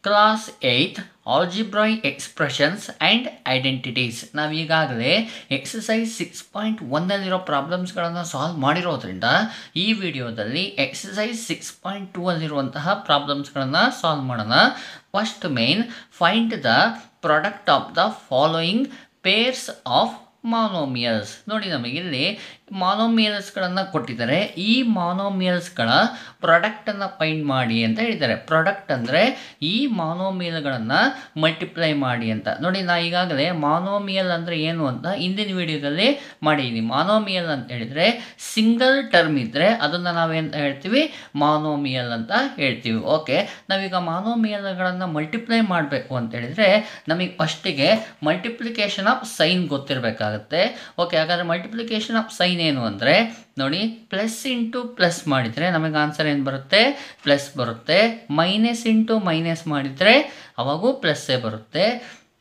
Class 8 algebraic expressions and identities. ನಾವೀಗಾಗಲೇ exercise 6.1ನಲ್ಲಿರೋ ಪ್ರಾಬ್ಲಮ್ಸ್ಗಳನ್ನು ಸಾಲ್ವ್ ಮಾಡಿರೋದ್ರಿಂದ ಈ ವಿಡಿಯೋದಲ್ಲಿ ಎಕ್ಸಸೈಸ್ 6.2 ಅಲ್ಲಿರುವಂತಹ ಪ್ರಾಬ್ಲಮ್ಸ್ಗಳನ್ನು ಸಾಲ್ವ್ ಮಾಡೋಣ. First main, find the product of the following pairs of monomials. ನೋಡಿ, ನಮಗಿಲ್ಲಿ ಮಾನೋಮಿಯಲ್ಸ್ಗಳನ್ನು ಕೊಟ್ಟಿದ್ದಾರೆ. ಈ ಮಾನೋಮಿಯಲ್ಸ್ಗಳ ಪ್ರಾಡಕ್ಟನ್ನು ಫೈಂಡ್ ಮಾಡಿ ಅಂತ ಹೇಳಿದ್ದಾರೆ. ಪ್ರಾಡಕ್ಟ್ ಅಂದರೆ ಈ ಮಾನೋಮಿಯಲ್ಗಳನ್ನು ಮಲ್ಟಿಪ್ಲೈ ಮಾಡಿ ಅಂತ. ನೋಡಿ, ನಾ ಈಗಾಗಲೇ ಮಾನೋಮಿಯಲ್ ಅಂದರೆ ಏನು ಅಂತ ಹಿಂದಿನ ವಿಡಿಯೋದಲ್ಲಿ ಮಾಡಿದ್ದೀನಿ. ಮಾನೋಮಿಯಲ್ ಅಂತ ಹೇಳಿದರೆ ಸಿಂಗಲ್ ಟರ್ಮ್ ಇದ್ದರೆ ಅದನ್ನು ನಾವೇಂತ ಹೇಳ್ತೀವಿ, ಮಾನೋಮಿಯಲ್ ಅಂತ ಹೇಳ್ತೀವಿ. ಓಕೆ, ನಾವೀಗ ಮಾನೋಮಿಯಲ್ಗಳನ್ನು ಮಲ್ಟಿಪ್ಲೈ ಮಾಡಬೇಕು ಅಂತ ಹೇಳಿದರೆ ನಮಗೆ ಫಸ್ಟಿಗೆ ಮಲ್ಟಿಪ್ಲಿಕೇಶನ್ ಆಫ್ ಸೈನ್ ಗೊತ್ತಿರಬೇಕಾಗುತ್ತೆ. ಓಕೆ, ಹಾಗಾದರೆ ಮಲ್ಟಿಪ್ಲಿಕೇಶನ್ ಆಫ್ ಸೈನ್ ಏನು ಅಂದರೆ ನೋಡಿ, ಪ್ಲಸ್ ಇಂಟು ಪ್ಲಸ್ ಮಾಡಿದರೆ ನಮಗೆ ಆನ್ಸರ್ ಏನು ಬರುತ್ತೆ, ಪ್ಲಸ್ ಬರುತ್ತೆ. ಮೈನಸ್ ಇಂಟು ಮೈನಸ್ ಮಾಡಿದರೆ ಅವಾಗೂ ಪ್ಲಸ್ಸೇ ಬರುತ್ತೆ.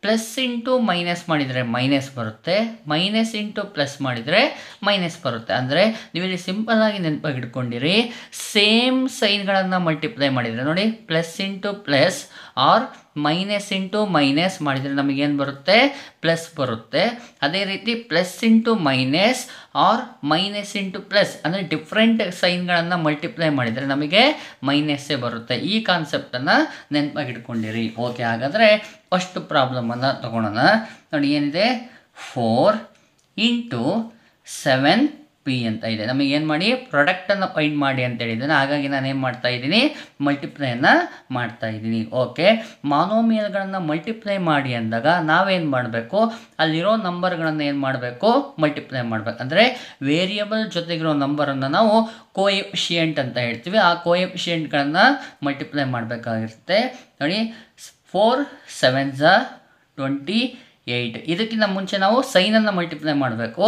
ಪ್ಲಸ್ ಇಂಟು ಮೈನಸ್ ಮಾಡಿದರೆ ಮೈನಸ್ ಬರುತ್ತೆ. ಮೈನಸ್ ಇಂಟು ಪ್ಲಸ್ ಮಾಡಿದರೆ ಮೈನಸ್ ಬರುತ್ತೆ. ಅಂದರೆ ನೀವಿಲ್ಲಿ ಸಿಂಪಲ್ಲಾಗಿ ನೆನಪಾಗಿ ಇಟ್ಕೊಂಡಿರಿ, ಸೇಮ್ ಸೈನ್ಗಳನ್ನು ಮಲ್ಟಿಪ್ಲೈ ಮಾಡಿದರೆ ನೋಡಿ, plus into plus or minus into minus ಮಾಡಿದರೆ ನಮಗೇನು ಬರುತ್ತೆ, ಪ್ಲಸ್ ಬರುತ್ತೆ. ಅದೇ ರೀತಿ plus into minus or minus into plus ಅಂದರೆ ಡಿಫ್ರೆಂಟ್ ಸೈನ್ಗಳನ್ನು ಮಲ್ಟಿಪ್ಲೈ ಮಾಡಿದರೆ ನಮಗೆ ಮೈನಸ್ಸೇ ಬರುತ್ತೆ. ಈ ಕಾನ್ಸೆಪ್ಟನ್ನು ನೆನಪಾಗಿ ಇಟ್ಕೊಂಡಿರಿ. ಓಕೆ, ಹಾಗಾದರೆ ಫಸ್ಟ್ ಪ್ರಾಬ್ಲಮನ್ನು ತಗೊಳ್ಳೋಣ. ನೋಡಿ, ಏನಿದೆ, 4 ಇಂಟು 7p ಅಂತ ಇದೆ. ನಮಗೇನು ಮಾಡಿ, ಪ್ರಾಡಕ್ಟನ್ನು ಫೈಂಡ್ ಮಾಡಿ ಅಂತ ಹೇಳಿದ್ದೇನೆ. ಹಾಗಾಗಿ ನಾನು ಏನು ಮಾಡ್ತಾ ಇದ್ದೀನಿ, ಮಲ್ಟಿಪ್ಲೈಯನ್ನು ಮಾಡ್ತಾ ಇದ್ದೀನಿ. ಓಕೆ, ಮಾನೋಮಿಯಲ್ಗಳನ್ನು ಮಲ್ಟಿಪ್ಲೈ ಮಾಡಿ ಅಂದಾಗ ನಾವೇನು ಮಾಡಬೇಕು, ಅಲ್ಲಿರೋ ನಂಬರ್ಗಳನ್ನು ಏನು ಮಾಡಬೇಕು, ಮಲ್ಟಿಪ್ಲೈ ಮಾಡಬೇಕು. ಅಂದರೆ ವೇರಿಯಬಲ್ ಜೊತೆಗಿರೋ ನಂಬರನ್ನು ನಾವು ಕೋಎಫಿಷಿಯೆಂಟ್ ಅಂತ ಹೇಳ್ತೀವಿ. ಆ ಕೋಎಫಿಷಿಯೆಂಟ್ಗಳನ್ನು ಮಲ್ಟಿಪ್ಲೈ ಮಾಡಬೇಕಾಗಿರುತ್ತೆ. ನೋಡಿ, 4 7s 28. ಇದಕ್ಕಿಂತ ಮುಂಚೆ ನಾವು ಸೈನನ್ನು ಮಲ್ಟಿಪ್ಲೈ ಮಾಡಬೇಕು.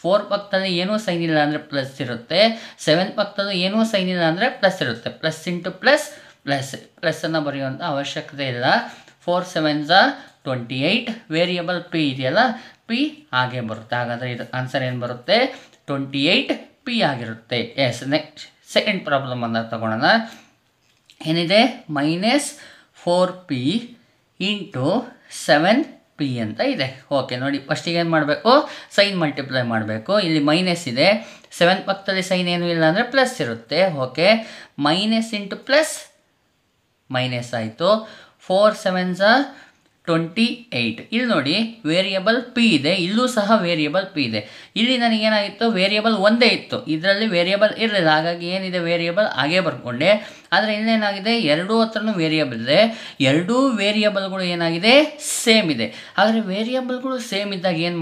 4 ಪಕ್ಕದಲ್ಲಿ ಏನೂ ಸೈನ್ ಇಲ್ಲ ಅಂದರೆ ಪ್ಲಸ್ ಇರುತ್ತೆ. 7 ಪಕ್ಕದಲ್ಲೂ ಏನೂ ಸೈನ್ ಇಲ್ಲ ಅಂದರೆ ಪ್ಲಸ್ ಇರುತ್ತೆ. ಪ್ಲಸ್ ಇಂಟು ಪ್ಲಸ್ ಪ್ಲಸ್ಸನ್ನು ಬರೆಯುವಂಥ ಅವಶ್ಯಕತೆ ಇಲ್ಲ. 4 7s 28. ವೇರಿಯಬಲ್ ಪಿ ಇದೆಯಲ್ಲ, ಪಿ ಹಾಗೆ ಬರುತ್ತೆ. ಹಾಗಾದರೆ ಇದು ಆನ್ಸರ್ ಏನು ಬರುತ್ತೆ, 28p ಆಗಿರುತ್ತೆ. ಎಸ್, ನೆಕ್ಸ್ಟ್ ಸೆಕೆಂಡ್ ಪ್ರಾಬ್ಲಮನ್ನು ತಗೊಳ್ಳೋಣ. ಏನಿದೆ, -4p ಇಂಟು 7p ಅಂತ ಇದೆ. ಓಕೆ, ನೋಡಿ, ಫಸ್ಟಿಗೆ ಏನು ಮಾಡಬೇಕು, ಸೈನ್ ಮಲ್ಟಿಪ್ಲೈ ಮಾಡಬೇಕು. ಇಲ್ಲಿ ಮೈನಸ್ ಇದೆ, 7 ಪಕ್ಕದಲ್ಲಿ ಸೈನ್ ಏನೂ ಇಲ್ಲ ಅಂದರೆ ಪ್ಲಸ್ ಇರುತ್ತೆ. Okay, minus into plus minus ಆಯಿತು. 4 7s 28. ಇಲ್ಲಿ ನೋಡಿ, ವೇರಿಯಬಲ್ ಪಿ ಇದೆ, ಇಲ್ಲೂ ಸಹ ವೇರಿಯಬಲ್ ಪಿ ಇದೆ. ಇಲ್ಲಿ ನನಗೇನಾಗಿತ್ತು, ವೇರಿಯಬಲ್ ಒಂದೇ ಇತ್ತು, ಇದರಲ್ಲಿ ವೇರಿಯಬಲ್ ಇರಲಿಲ್ಲ. ಹಾಗಾಗಿ ಏನಿದೆ, ವೇರಿಯಬಲ್ ಹಾಗೇ ಬರ್ಕೊಂಡೆ. ಆದರೆ ಇಲ್ಲೇನಾಗಿದೆ, ಎರಡೂ ಹತ್ರನೂ ವೇರಿಯಬಲ್ ಇದೆ. ಎರಡೂ ವೇರಿಯಬಲ್ಗಳು ಏನಾಗಿದೆ, ಸೇಮ್ ಇದೆ. ಆದರೆ ವೇರಿಯಬಲ್ಗಳು ಸೇಮ್ ಇದ್ದಾಗ ಏನು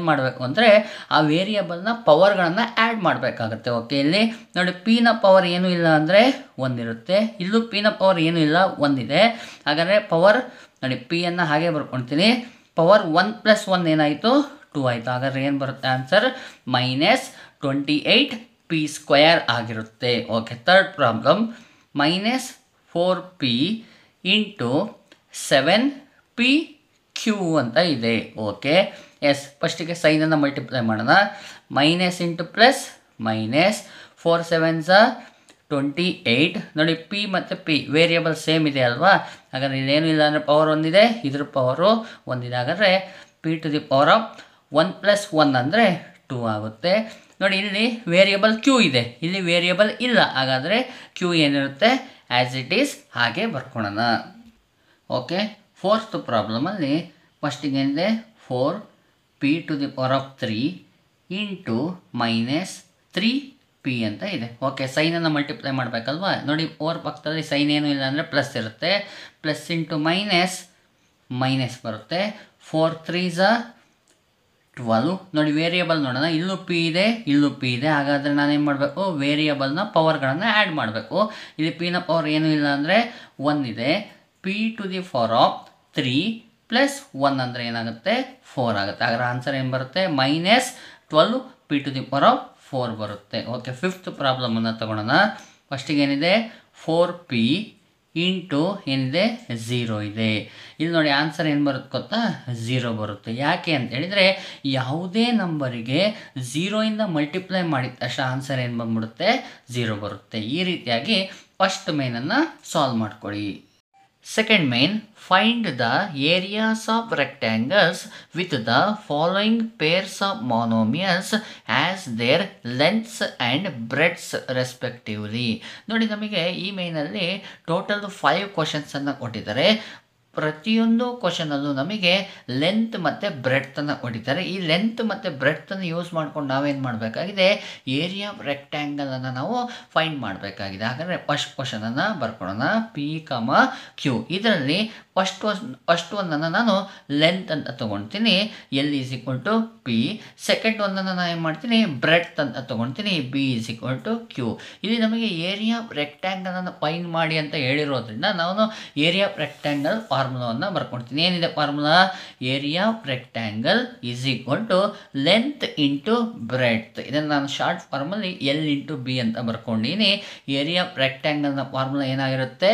ಮಾಡಬೇಕು ಅಂದರೆ ಆ ವೇರಿಯಬಲ್ನ ಪವರ್ಗಳನ್ನು ಆ್ಯಡ್ ಮಾಡಬೇಕಾಗತ್ತೆ. ಓಕೆ, ಇಲ್ಲಿ ನೋಡಿ, ಪಿನ ಪವರ್ ಏನೂ ಇಲ್ಲ ಅಂದರೆ ಒಂದಿರುತ್ತೆ, ಇಲ್ಲೂ ಪಿನ ಪವರ್ ಏನೂ ಇಲ್ಲ, ಒಂದಿದೆ. ಹಾಗಾದರೆ ಪವರ್ ನೋಡಿ, ಪಿಯನ್ನು ಹಾಗೆ ಬರ್ಕೊಳ್ತೀನಿ. ಪವರ್ 1 + 1 ಏನಾಯಿತು, 2 ಆಯಿತು. ಹಾಗಾದರೆ ಏನು ಬರುತ್ತೆ ಆನ್ಸರ್, -28p² ಆಗಿರುತ್ತೆ. Okay, third problem, -4p into 7pq ಅಂತ ಇದೆ. ಓಕೆ, ಎಸ್, ಫಸ್ಟಿಗೆ ಸೈನನ್ನು ಮಲ್ಟಿಪ್ಲೈ ಮಾಡೋಣ. Minus into plus minus, 4 7s 28. ನೋಡಿ, ಪಿ ಮತ್ತು ಪಿ ವೇರಿಯಬಲ್ ಸೇಮ್ ಇದೆ ಅಲ್ವಾ. ಹಾಗಾದರೆ ಇಲ್ಲೇನು ಇಲ್ಲ ಅಂದರೆ ಪವರ್ ಒಂದಿದೆ, ಇದ್ರ ಪವರು ಒಂದಿದೆ. ಹಾಗಾದರೆ p⁴ 1 + 1 ಅಂದರೆ 2 ಆಗುತ್ತೆ. ನೋಡಿ, ಇಲ್ಲಿ ವೇರಿಯಬಲ್ ಕ್ಯೂ ಇದೆ, ಇಲ್ಲಿ ವೇರಿಯಬಲ್ ಇಲ್ಲ. ಹಾಗಾದರೆ ಕ್ಯೂ ಏನಿರುತ್ತೆ, ಆ್ಯಸ್ ಇಟ್ ಈಸ್ ಹಾಗೆ ಬರ್ಕೊಳ್ಳೋಣ. ಓಕೆ, ಫೋರ್ತ್ ಪ್ರಾಬ್ಲಮಲ್ಲಿ ಫಸ್ಟಿಗೆ ಏನಿದೆ, 4p⁴ ಇಂಟು -3p ಅಂತ ಇದೆ. ಓಕೆ, ಸೈನನ್ನು ಮಲ್ಟಿಪ್ಲೈ ಮಾಡಬೇಕಲ್ವಾ. ನೋಡಿ, 4 ಪಕ್ಕದಲ್ಲಿ ಸೈನ್ ಏನೂ ಇಲ್ಲ ಅಂದರೆ ಪ್ಲಸ್ ಇರುತ್ತೆ. ಪ್ಲಸ್ ಇಂಟು ಮೈನಸ್ ಮೈನಸ್ ಬರುತ್ತೆ. 4 3s 12. ನೋಡಿ, ವೇರಿಯಬಲ್ ನೋಡೋಣ, ಇಲ್ಲೂ ಪಿ ಇದೆ, ಇಲ್ಲೂ ಪಿ ಇದೆ. ಹಾಗಾದರೆ ನಾನೇನು ಮಾಡಬೇಕು, ವೇರಿಯಬಲ್ನ ಪವರ್ಗಳನ್ನು ಆ್ಯಡ್ ಮಾಡಬೇಕು. ಇಲ್ಲಿ ಪಿನ ಪವರ್ ಏನೂ ಇಲ್ಲ ಅಂದರೆ 1 ಇದೆ. p⁴ + 1 ಅಂದರೆ ಏನಾಗುತ್ತೆ, 4 ಆಗುತ್ತೆ. ಹಾಗಾದ್ರೆ ಆನ್ಸರ್ ಏನು ಬರುತ್ತೆ, -12p⁴ ಬರುತ್ತೆ. ಓಕೆ, ಫಿಫ್ತ್ ಪ್ರಾಬ್ಲಮನ್ನು ತಗೊಳ್ಳೋಣ. ಫಸ್ಟಿಗೆ ಏನಿದೆ, 4p ಇಂಟು ಏನಿದೆ, 0 ಇದೆ. ಇಲ್ಲಿ ನೋಡಿ, ಆನ್ಸರ್ ಏನು ಬರುತ್ತೆ ಗೊತ್ತಾ, 0 ಬರುತ್ತೆ. ಯಾಕೆ ಅಂತ ಹೇಳಿದರೆ, ಯಾವುದೇ ನಂಬರಿಗೆ 0ಇಂದ ಮಲ್ಟಿಪ್ಲೈ ಮಾಡಿದ ತಕ್ಷಣ ಆನ್ಸರ್ ಏನು ಬಂದ್ಬಿಡುತ್ತೆ, 0 ಬರುತ್ತೆ. ಈ ರೀತಿಯಾಗಿ ಫಸ್ಟ್ ಮೇನನ್ನು ಸಾಲ್ವ್ ಮಾಡ್ಕೊಳ್ಳಿ. Second main, find the areas of rectangles with the following pairs of monomials as their lengths and breadths respectively. ನೋಡಿ ನಮಗೆ ಈ ಮೇನಲ್ಲಿ ಟೋಟಲ್ 5 ಕ್ವಶನ್ಸನ್ನು ಕೊಟ್ಟಿದ್ದಾರೆ. ಪ್ರತಿಯೊಂದು ಕ್ವಶನಲ್ಲೂ ನಮಗೆ ಲೆಂತ್ ಮತ್ತು ಬ್ರೆಡ್ತನ್ನು ಕೊಟ್ಟಿದ್ದಾರೆ. ಈ ಲೆಂತ್ ಮತ್ತು ಬ್ರೆಡ್ತನ್ನು ಯೂಸ್ ಮಾಡ್ಕೊಂಡು ನಾವೇನು ಮಾಡಬೇಕಾಗಿದೆ, ಏರಿಯಾ ಆಫ್ ರೆಕ್ಟ್ಯಾಂಗಲನ್ನು ನಾವು ಫೈಂಡ್ ಮಾಡಬೇಕಾಗಿದೆ. ಹಾಗಾದರೆ ಫಸ್ಟ್ ಕ್ವಶನನ್ನು ಬರ್ಕೊಳ್ಳೋಣ. P comma Q. ಇದರಲ್ಲಿ ಫಸ್ಟ್ ಒಂದನ್ನು ನಾನು ಲೆಂತ್ ಅಂತ ತೊಗೊಳ್ತೀನಿ, L is equal to P. Second ಒಂದನ್ನು ನಾನು ಏನು ಮಾಡ್ತೀನಿ, ಬ್ರೆಡ್ತ್ ಅಂತ ತೊಗೊಳ್ತೀನಿ, B is equal to Q. ಇಲ್ಲಿ ನಮಗೆ ಏರಿಯಾ ಆಫ್ ರೆಕ್ಟ್ಯಾಂಗಲನ್ನು ಫೈಂಡ್ ಮಾಡಿ ಅಂತ ಹೇಳಿರೋದ್ರಿಂದ ನಾನು ಏರಿಯಾ ಆಫ್ ರೆಕ್ಟ್ಯಾಂಗಲ್ ಫಾರ್ಮುಲಾವನ್ನು ಬರ್ಕೊಳ್ತೀನಿ. ಏನಿದೆ formula? Area of rectangle is equal to length into breadth. ಇದನ್ನು ನಾನು ಶಾರ್ಟ್ ಫಾರ್ಮಲ್ಲಿ ಎಲ್ ಇಂಟು ಬಿ ಅಂತ ಬರ್ಕೊಂಡಿನಿ. ಏರಿಯಾ ಆಫ್ ರೆಕ್ಟ್ಯಾಂಗಲ್ನ ಫಾರ್ಮುಲಾ ಏನಾಗಿರುತ್ತೆ?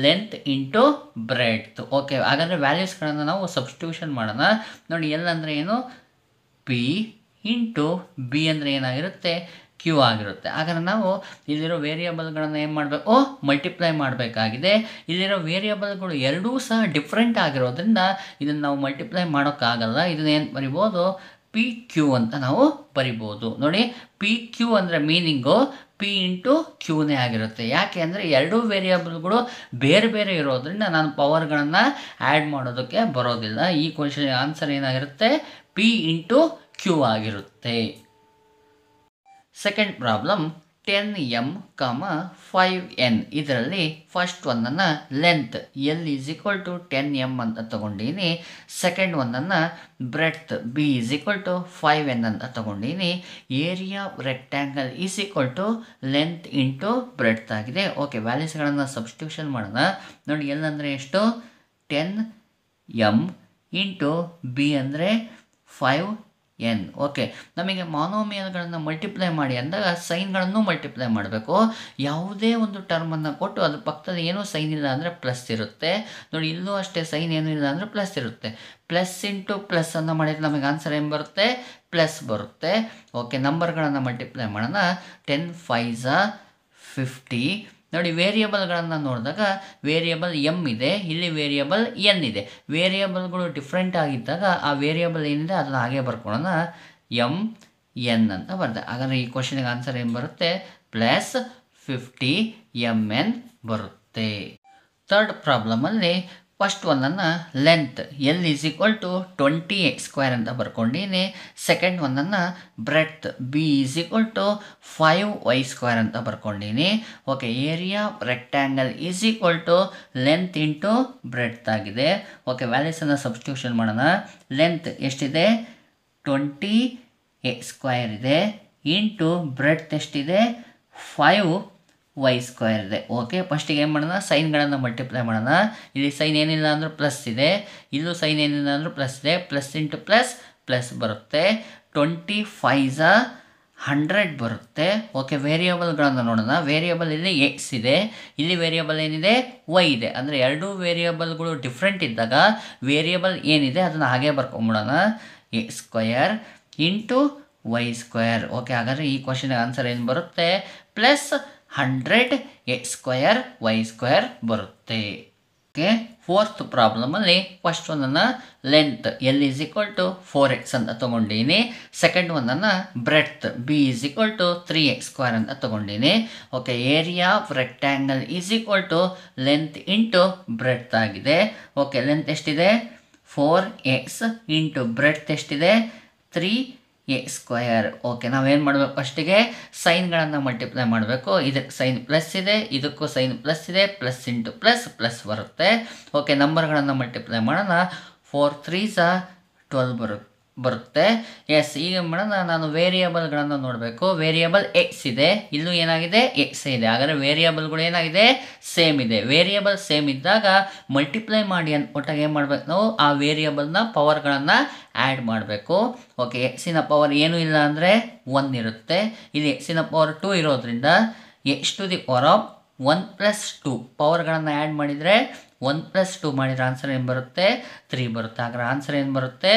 Length into breadth. ಓಕೆ, ಹಾಗಾದರೆ ವ್ಯಾಲ್ಯೂಸ್ಗಳನ್ನು ನಾವು ಸಬ್ಸ್ಟಿಟ್ಯೂಷನ್ ಮಾಡೋಣ. ನೋಡಿ, ಎಲ್ ಅಂದರೆ ಏನು? ಪಿ ಇಂಟು ಬಿ ಅಂದರೆ ಏನಾಗಿರುತ್ತೆ? ಕ್ಯೂ ಆಗಿರುತ್ತೆ. ಹಾಗಾದ್ರೆ ನಾವು ಇಲ್ಲಿರೋ ವೇರಿಯಬಲ್ಗಳನ್ನು ಏನು ಮಾಡಬೇಕು? ಮಲ್ಟಿಪ್ಲೈ ಮಾಡಬೇಕಾಗಿದೆ. ಇಲ್ಲಿರೋ ವೇರಿಯಬಲ್ಗಳು ಎರಡೂ ಸಹ ಡಿಫ್ರೆಂಟ್ ಆಗಿರೋದ್ರಿಂದ ಇದನ್ನು ನಾವು ಮಲ್ಟಿಪ್ಲೈ ಮಾಡೋಕ್ಕಾಗಲ್ಲ. ಇದನ್ನ ಏನು ಬರಿಬೋದು? ಪಿ ಕ್ಯೂ ಅಂತ ನಾವು ಬರಿಬೋದು. ನೋಡಿ, ಪಿ ಕ್ಯೂ ಅಂದರೆ ಮೀನಿಂಗು ಪಿ ಇಂಟು ಕ್ಯೂನೇ ಆಗಿರುತ್ತೆ. ಯಾಕೆ ಅಂದರೆ ಎರಡೂ ವೇರಿಯಬಲ್ಗಳು ಬೇರೆ ಬೇರೆ ಇರೋದ್ರಿಂದ ನಾನು ಪವರ್ಗಳನ್ನು ಆ್ಯಡ್ ಮಾಡೋದಕ್ಕೆ ಬರೋದಿಲ್ಲ. ಈ ಕ್ವಶನ್ ಆನ್ಸರ್ ಏನಾಗಿರುತ್ತೆ? ಪಿ ಇಂಟು ಕ್ಯೂ ಆಗಿರುತ್ತೆ. Second problem 10m, 5n. ಇದರಲ್ಲಿ ಫಸ್ಟ್ ಒಂದನ್ನು length L is equal to 10m ಅಂತ ತೊಗೊಂಡಿನಿ. ಸೆಕೆಂಡ್ ಒಂದನ್ನು breadth B is equal to 5n ಅಂತ ತೊಗೊಂಡಿನಿ. Area rectangle is equal to length into breadth ಆಗಿದೆ. ಓಕೆ, ವ್ಯಾಲ್ಯೂಸ್ಗಳನ್ನು ಸಬ್ಸ್ಟಿಟ್ಯೂಷನ್ ಮಾಡೋಣ. ನೋಡಿ, ಎಲ್ ಅಂದರೆ ಎಷ್ಟು? 10m ಇಂಟು ಬಿ ಅಂದರೆ 5n. ಓಕೆ, ನಮಗೆ ಮಾನೋಮಿಯಲ್ಗಳನ್ನು ಮಲ್ಟಿಪ್ಲೈ ಮಾಡಿ ಅಂದಾಗ ಸೈನ್ಗಳನ್ನು ಮಲ್ಟಿಪ್ಲೈ ಮಾಡಬೇಕು. ಯಾವುದೇ ಒಂದು ಟರ್ಮನ್ನು ಕೊಟ್ಟು ಅದ್ರ ಪಕ್ಕದಲ್ಲಿ ಏನೂ ಸೈನ್ ಇಲ್ಲ ಅಂದರೆ ಪ್ಲಸ್ ಇರುತ್ತೆ. ನೋಡಿ, ಇಲ್ಲೂ ಅಷ್ಟೇ ಸೈನ್ ಏನೂ ಇಲ್ಲ ಅಂದರೆ ಪ್ಲಸ್ ಇರುತ್ತೆ. ಪ್ಲಸ್ ಇಂಟು ಪ್ಲಸ್ ಅನ್ನು ಮಾಡಿದರೆ ನಮಗೆ ಆನ್ಸರ್ ಏನು ಬರುತ್ತೆ? ಪ್ಲಸ್ ಬರುತ್ತೆ. ಓಕೆ, ನಂಬರ್ಗಳನ್ನು ಮಲ್ಟಿಪ್ಲೈ ಮಾಡೋಣ. 10 5 50. ನೋಡಿ, ವೇರಿಯಬಲ್ಗಳನ್ನು ನೋಡಿದಾಗ ವೇರಿಯಬಲ್ ಎಮ್ ಇದೆ, ಇಲ್ಲಿ ವೇರಿಯಬಲ್ ಎನ್ ಇದೆ. ವೇರಿಯಬಲ್ಗಳು ಡಿಫ್ರೆಂಟ್ ಆಗಿದ್ದಾಗ ಆ ವೇರಿಯಬಲ್ ಏನಿದೆ ಅದನ್ನು ಹಾಗೆ ಬರ್ಕೊಳ್ಳೋಣ, ಎಮ್ ಎನ್ ಅಂತ ಬರ್ತದೆ. ಹಾಗಾದರೆ ಈ ಕ್ವಶನಿಗೆ ಆನ್ಸರ್ ಏನು ಬರುತ್ತೆ? ಪ್ಲಸ್ 50 mn ಬರುತ್ತೆ. ಥರ್ಡ್ ಪ್ರಾಬ್ಲಮಲ್ಲಿ ಫಸ್ಟ್ ಒಂದನ್ನು length L is equal to 20x² ಅಂತ ಬರ್ಕೊಂಡಿನಿ. ಸೆಕೆಂಡ್ ಒಂದನ್ನು breadth B is equal to 5y² ಅಂತ ಬರ್ಕೊಂಡಿನಿ. Okay, area rectangle is equal to length into breadth ಆಗಿದೆ. ಓಕೆ, ವ್ಯಾಲ್ಯೂಸನ್ನು ಸಬ್ಸ್ಟಿಟ್ಯೂಷನ್ ಮಾಡೋಣ. ಲೆಂತ್ ಎಷ್ಟಿದೆ? 20x² ಇದೆ. ಇಂಟು ಬ್ರೆಡ್ತ್ ಎಷ್ಟಿದೆ? 5y² ಇದೆ. ಓಕೆ, ಫಸ್ಟಿಗೆ ಏನು ಮಾಡೋಣ? ಸೈನ್ಗಳನ್ನು ಮಲ್ಟಿಪ್ಲೈ ಮಾಡೋಣ. ಇಲ್ಲಿ ಸೈನ್ ಏನಿಲ್ಲ ಅಂದರೂ ಪ್ಲಸ್ ಇದೆ, ಇಲ್ಲೂ ಸೈನ್ ಏನಿಲ್ಲ ಅಂದರೂ ಪ್ಲಸ್ ಇದೆ. ಪ್ಲಸ್ ಇಂಟು ಪ್ಲಸ್ ಪ್ಲಸ್ ಬರುತ್ತೆ. 25 100 ಬರುತ್ತೆ. ಓಕೆ, ವೇರಿಯಬಲ್ಗಳನ್ನು ನೋಡೋಣ. ವೇರಿಯಬಲ್ ಇಲ್ಲಿ ಎಕ್ಸ್ ಇದೆ, ಇಲ್ಲಿ ವೇರಿಯಬಲ್ ಏನಿದೆ? ವೈ ಇದೆ. ಅಂದರೆ ಎರಡೂ ವೇರಿಯಬಲ್ಗಳು ಡಿಫ್ರೆಂಟ್ ಇದ್ದಾಗ ವೇರಿಯಬಲ್ ಏನಿದೆ ಅದನ್ನು ಹಾಗೆ ಬರ್ಕೊಂಬಿಡೋಣ, x² ಇಂಟು y². ಓಕೆ, ಹಾಗಾದರೆ ಈ ಕ್ವಶನ್ಗೆ ಆನ್ಸರ್ ಏನು ಬರುತ್ತೆ? ಪ್ಲಸ್ 100 x² y² ಬರುತ್ತೆ. ಓಕೆ, ಫೋರ್ತ್ ಪ್ರಾಬ್ಲಮಲ್ಲಿ ಫಸ್ಟ್ ಒಂದನ್ನು length L is equal to 4x ಅಂತ ತೊಗೊಂಡಿನಿ. ಸೆಕೆಂಡ್ ಒಂದನ್ನು breadth B is equal to 3x² ಅಂತ ತೊಗೊಂಡಿನಿ. Okay, area of rectangle is equal to length into breadth ಆಗಿದೆ. ಓಕೆ, ಲೆಂತ್ ಎಷ್ಟಿದೆ? 4x ಇಂಟು ಬ್ರೆಡ್ತ್ ಎಷ್ಟಿದೆ? 3x². ಓಕೆ, ನಾವೇನು ಮಾಡಬೇಕು? ಫಸ್ಟಿಗೆ ಸೈನ್ಗಳನ್ನು ಮಲ್ಟಿಪ್ಲೈ ಮಾಡಬೇಕು. ಇದಕ್ಕೆ ಸೈನ್ ಪ್ಲಸ್ ಇದೆ, ಇದಕ್ಕೂ ಸೈನ್ ಪ್ಲಸ್ ಇದೆ. ಪ್ಲಸ್ ಇಂಟು ಪ್ಲಸ್ ಪ್ಲಸ್ ಬರುತ್ತೆ. ಓಕೆ, ನಂಬರ್ಗಳನ್ನು ಮಲ್ಟಿಪ್ಲೈ ಮಾಡೋಣ. 4 3s 12 ಬರುತ್ತೆ. ಎಸ್, ಈಗ ಮಾಡೋಣ. ನಾನು ವೇರಿಯಬಲ್ಗಳನ್ನು ನೋಡಬೇಕು. ವೇರಿಯಬಲ್ ಎಕ್ಸ್ ಇದೆ, ಇಲ್ಲೂ ಏನಾಗಿದೆ? ಎಕ್ಸ್ ಇದೆ. ಹಾಗಾದರೆ ವೇರಿಯಬಲ್ಗಳು ಏನಾಗಿದೆ? ಸೇಮ್ ಇದೆ. ವೇರಿಯಬಲ್ ಸೇಮ್ ಇದ್ದಾಗ ಮಲ್ಟಿಪ್ಲೈ ಮಾಡಿ ಅಂತ ಕೊಟ್ಟಾಗ ಏನು ಮಾಡಬೇಕು ನಾವು? ಆ ವೇರಿಯಬಲ್ನ ಪವರ್ಗಳನ್ನು ಆ್ಯಡ್ ಮಾಡಬೇಕು. ಓಕೆ, ಎಕ್ಸಿನ ಪವರ್ ಏನೂ ಇಲ್ಲ ಅಂದರೆ 1 ಇರುತ್ತೆ. ಇಲ್ಲಿ ಎಕ್ಸಿನ ಪವರ್ 2 ಇರೋದ್ರಿಂದ x⁴ 1 + 2 ಪವರ್ಗಳನ್ನು ಆ್ಯಡ್ ಮಾಡಿದರೆ 1 + 2 ಮಾಡಿದರೆ ಆನ್ಸರ್ ಏನು ಬರುತ್ತೆ? 3 ಬರುತ್ತೆ. ಹಾಗಾದ್ರೆ ಆನ್ಸರ್ ಏನು ಬರುತ್ತೆ?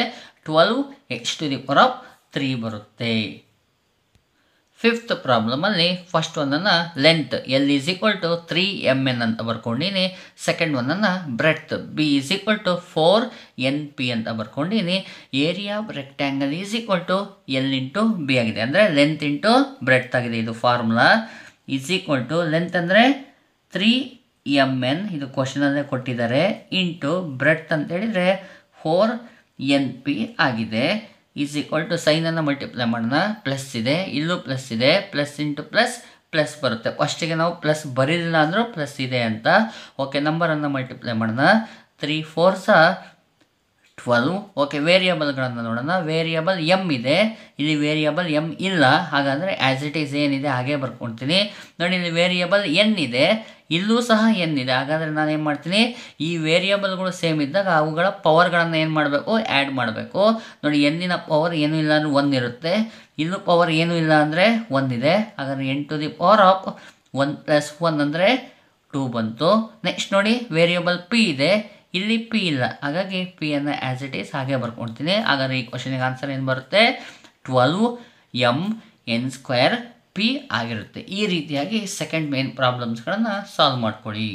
12x⁴ ಬರುತ್ತೆ. ಫಿಫ್ತ್ ಪ್ರಾಬ್ಲಮಲ್ಲಿ ಫಸ್ಟ್ ಒಂದನ್ನು length L is equal to 3mn ಅಂತ ಬರ್ಕೊಂಡಿನಿ. ಸೆಕೆಂಡ್ ಒಂದನ್ನು breadth B is equal to 4np ಅಂತ ಬರ್ಕೊಂಡಿನಿ. Area of rectangle is equal to L into B ಆಗಿದೆ, ಅಂದರೆ ಲೆಂತ್ ಇಂಟು ಬ್ರೆಡ್ತ್ ಆಗಿದೆ. ಇದು formula is equal to length ಅಂದರೆ 3mn, ಇದು ಕ್ವಶನಲ್ಲೇ ಕೊಟ್ಟಿದ್ದಾರೆ, ಇಂಟು ಬ್ರೆಡ್ತ್ ಅಂತ ಹೇಳಿದರೆ 4np ಆಗಿದೆ. ಈಸ್ ಈಕ್ವಲ್ ಟು ಸೈನನ್ನು ಮಲ್ಟಿಪ್ಲೈ ಮಾಡೋಣ, ಪ್ಲಸ್ ಇದೆ, ಇಲ್ಲೂ ಪ್ಲಸ್ ಇದೆ, ಪ್ಲಸ್ ಇಂಟು ಪ್ಲಸ್ ಪ್ಲಸ್ ಬರುತ್ತೆ. ಫಸ್ಟಿಗೆ ನಾವು ಪ್ಲಸ್ ಬರೀಲಿಲ್ಲ ಅಂದರೂ ಪ್ಲಸ್ ಇದೆ ಅಂತ. ಓಕೆ, ನಂಬರನ್ನು ಮಲ್ಟಿಪ್ಲೈ ಮಾಡೋಣ. 3 4s 12. ಓಕೆ, ವೇರಿಯಬಲ್ಗಳನ್ನು ನೋಡೋಣ. ವೇರಿಯಬಲ್ ಎಮ್ ಇದೆ, ಇಲ್ಲಿ ವೇರಿಯಬಲ್ ಎಮ್ ಇಲ್ಲ, ಹಾಗಾದರೆ ಆ್ಯಸ್ ಇಟ್ ಈಸ್ ಏನಿದೆ ಹಾಗೆ ಬರ್ಕೊಳ್ತೀನಿ. ನೋಡಿ, ಇಲ್ಲಿ ವೇರಿಯಬಲ್ ಎನ್ ಇದೆ, ಇಲ್ಲೂ ಸಹ ಎನ್ ಇದೆ, ಹಾಗಾದರೆ ನಾನು ಏನು ಮಾಡ್ತೀನಿ, ಈ ವೇರಿಯಬಲ್ಗಳು ಸೇಮ್ ಇದ್ದಾಗ ಅವುಗಳ ಪವರ್ಗಳನ್ನು ಏನು ಮಾಡಬೇಕು, ಆ್ಯಡ್ ಮಾಡಬೇಕು. ನೋಡಿ, ಎನ್ನಿನ ಪವರ್ ಏನೂ ಇಲ್ಲ ಅಂದರೆ 1 ಇರುತ್ತೆ, ಇಲ್ಲೂ ಪವರ್ ಏನೂ ಇಲ್ಲ ಅಂದರೆ 1 ಇದೆ, ಹಾಗಾದರೆ 10 to the power of 1 + 1 ಅಂದರೆ 2 ಬಂತು. ನೆಕ್ಸ್ಟ್ ನೋಡಿ, ವೇರಿಯಬಲ್ ಪಿ ಇದೆ, ಇಲ್ಲಿ ಪಿ ಇಲ್ಲ, ಹಾಗಾಗಿ ಪಿ ಅನ್ನು ಆ್ಯಸ್ ಇಟ್ ಈಸ್ ಹಾಗೆ ಬರ್ಕೊಳ್ತೀನಿ. ಹಾಗಾದರೆ ಈ ಕ್ವಶನಿಗೆ ಆನ್ಸರ್ ಏನು ಬರುತ್ತೆ, 12mn² p ಆಗಿರುತ್ತೆ. ಈ ರೀತಿಯಾಗಿ ಸೆಕೆಂಡ್ ಮೇನ್ ಪ್ರಾಬ್ಲಮ್ಸ್ಗಳನ್ನು ಸಾಲ್ವ್ ಮಾಡ್ಕೊಳ್ಳಿ.